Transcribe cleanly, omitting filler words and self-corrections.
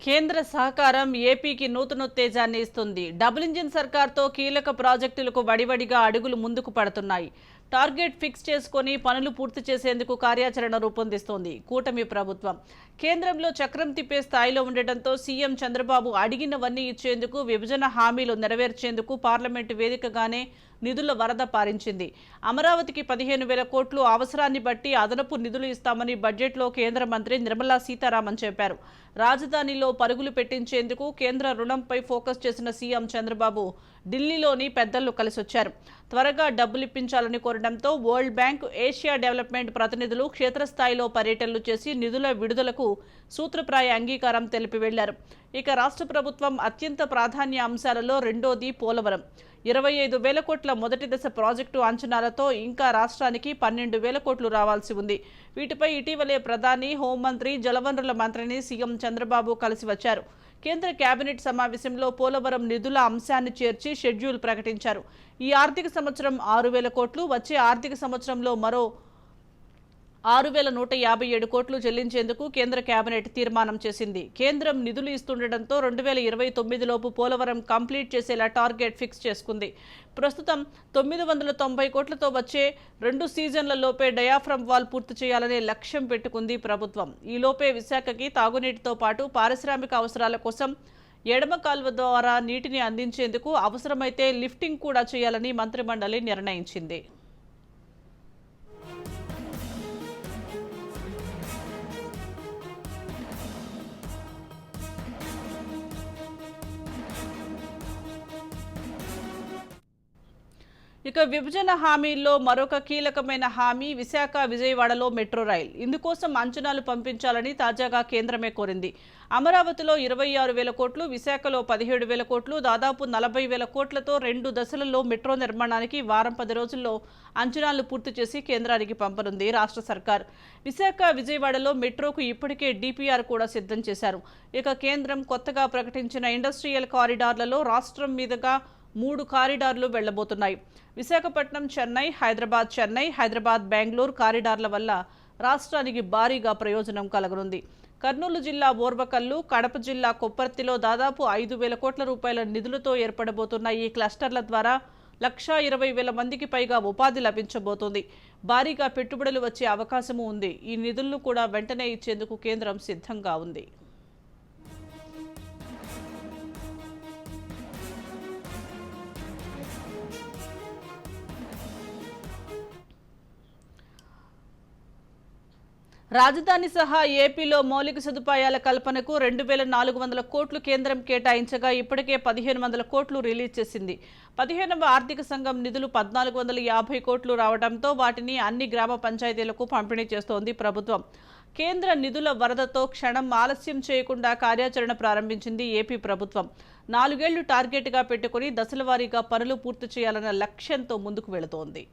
కేంద్ర సహకారం ఏపీకి నూతనోత్తేజాన్ని ఇస్తుంది. డబుల్ ఇంజిన్ సర్కార్తో కీలక ప్రాజెక్టులకు వడివడిగా అడుగులు ముందుకు పడుతున్నాయి. టార్గెట్ ఫిక్స్ చేసుకుని పనులు పూర్తి చేసేందుకు కార్యాచరణ రూపొందిస్తోంది కూటమి ప్రభుత్వం. కేంద్రంలో చక్రం తిప్పే స్థాయిలో ఉండటంతో సీఎం చంద్రబాబు అడిగినవన్నీ ఇచ్చేందుకు, విభజన హామీలు నెరవేర్చేందుకు పార్లమెంటు వేదికగానే నిధుల వరద పారించింది. అమరావతికి 15,000 కోట్లు అవసరాన్ని బట్టి అదనపు నిధులు ఇస్తామని బడ్జెట్లో కేంద్ర మంత్రి నిర్మలా సీతారామన్ చెప్పారు. రాజధానిలో పరుగులు పెట్టించేందుకు కేంద్ర రుణంపై ఫోకస్ చేసిన సీఎం చంద్రబాబు ఢిల్లీలోని పెద్దలను కలిసొచ్చారు. త్వరగా డబ్బులిప్పించాలని కోరడంతో వరల్డ్ బ్యాంక్, ఏషియా డెవలప్మెంట్ ప్రతినిధులు క్షేత్రస్థాయిలో పర్యటనలు చేసి నిధుల విడుదలకు సూత్రప్రాయ అంగీకారం తెలిపి వెళ్లారు. ఇక రాష్ట్ర ప్రభుత్వం అత్యంత ప్రాధాన్య అంశాలలో రెండోది పోలవరం. 25,000 కోట్ల మొదటి దశ ప్రాజెక్టు అంచనాలతో ఇంకా రాష్ట్రానికి 12,000 కోట్లు రావాల్సి ఉంది. వీటిపై ఇటీవలే ప్రధాని, హోంమంత్రి, జలవనరుల మంత్రిని సీఎం చంద్రబాబు కలిసి వచ్చారు. కేంద్ర కేబినెట్ సమావేశంలో పోలవరం నిధుల అంశాన్ని చేర్చి షెడ్యూల్ ప్రకటించారు. ఈ ఆర్థిక సంవత్సరం 6,000 కోట్లు, వచ్చే ఆర్థిక సంవత్సరంలో మరో 6,157 కోట్లు చెల్లించేందుకు కేంద్ర కేబినెట్ తీర్మానం చేసింది. కేంద్రం నిధులు ఇస్తుండటంతో 2029లోపు పోలవరం కంప్లీట్ చేసేలా టార్గెట్ ఫిక్స్ చేసుకుంది. ప్రస్తుతం 990 కోట్లతో వచ్చే 2 సీజన్లలోపే డయాఫ్రమ్ వాల్ పూర్తి చేయాలనే లక్ష్యం పెట్టుకుంది ప్రభుత్వం. ఈలోపే విశాఖకి తాగునీటితో పాటు పారిశ్రామిక అవసరాల కోసం ఎడమ కాల్వ ద్వారా నీటిని అందించేందుకు అవసరమైతే లిఫ్టింగ్ కూడా చేయాలని మంత్రిమండలి నిర్ణయించింది. ఇక విభజన హామీల్లో మరొక కీలకమైన హామీ విశాఖ విజయవాడలో మెట్రో రైల్. ఇందుకోసం అంచనాలు పంపించాలని తాజాగా కేంద్రమే కోరింది. అమరావతిలో 26,000 కోట్లు, విశాఖలో 17,000 కోట్లు, దాదాపు 40,000 కోట్లతో 2 దశలలో మెట్రో నిర్మాణానికి వారం 10 రోజుల్లో అంచనాలు పూర్తి చేసి కేంద్రానికి పంపనుంది రాష్ట్ర సర్కార్. విశాఖ విజయవాడలో మెట్రోకు ఇప్పటికే డిపిఆర్ కూడా సిద్ధం చేశారు. ఇక కేంద్రం కొత్తగా ప్రకటించిన ఇండస్ట్రియల్ కారిడార్లలో రాష్ట్రం మీదుగా 3 కారిడార్లు వెళ్లబోతున్నాయి. విశాఖపట్నం చెన్నై, హైదరాబాద్ బెంగళూరు కారిడార్ల వల్ల రాష్ట్రానికి భారీగా ప్రయోజనం కలగనుంది. కర్నూలు జిల్లా ఓర్వకల్లు, కడప జిల్లా కొప్పర్తిలో దాదాపు 5,000 కోట్ల రూపాయల నిధులతో ఏర్పడబోతున్న ఈ క్లస్టర్ల ద్వారా 1,20,000 మందికి పైగా ఉపాధి లభించబోతోంది. భారీగా పెట్టుబడులు వచ్చే అవకాశమూ ఉంది. ఈ నిధులను కూడా వెంటనే ఇచ్చేందుకు కేంద్రం సిద్ధంగా ఉంది. రాజధాని సహా ఏపీలో మౌలిక సదుపాయాల కల్పనకు 2,400 కోట్లు కేంద్రం కేటాయించగా ఇప్పటికే 1,500 కోట్లు రిలీజ్ చేసింది. 15వ ఆర్థిక సంఘం నిధులు 1,450 కోట్లు రావడంతో వాటిని అన్ని గ్రామ పంచాయతీలకు పంపిణీ చేస్తోంది ప్రభుత్వం. కేంద్ర నిధుల వరదతో క్షణం ఆలస్యం చేయకుండా కార్యాచరణ ప్రారంభించింది ఏపీ ప్రభుత్వం. 4 ఏళ్లు టార్గెట్గా పెట్టుకుని దశలవారీగా పనులు పూర్తి చేయాలన్న లక్ష్యంతో ముందుకు వెళుతోంది.